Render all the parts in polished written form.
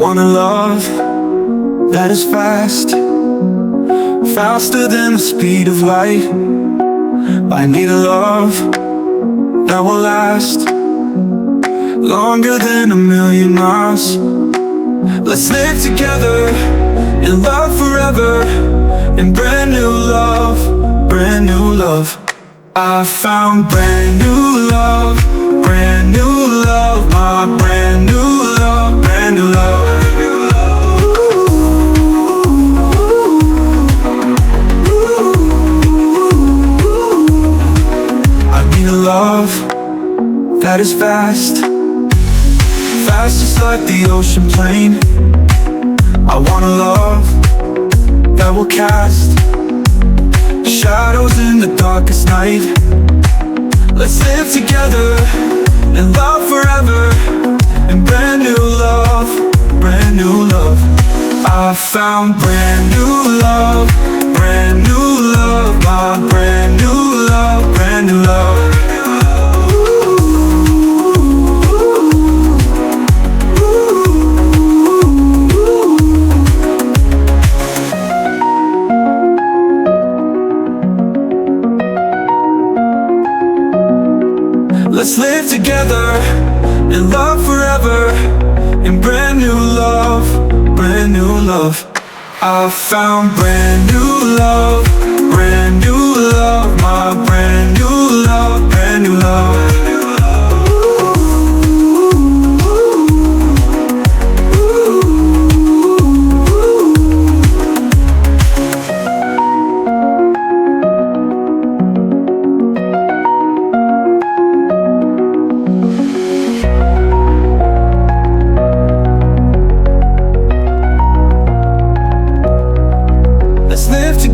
want a love that is fast, faster than the speed of light. I need a love that will last longer than 1,000,000 miles. Let's live together in love forever, in brand new love, brand new love. I found brand new love, brand new love, my brand new love, brand new love. I need a love that is fast, fast just like the ocean plain. I want a love that will cast shadows in the darkest night. Let's live together in love forever, in brand new love, brand new love. I found brand new love, brand new love, my brand new love, brand new love. Let's live together in love forever, in brand new love, brand new love. I found brand new love, brand new love, my brand new love, brand new love.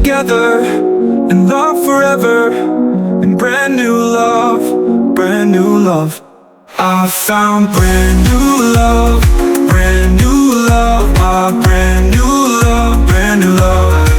Together in love forever, in brand new love, brand new love. I found brand new love, brand new love, my brand new love, brand new love.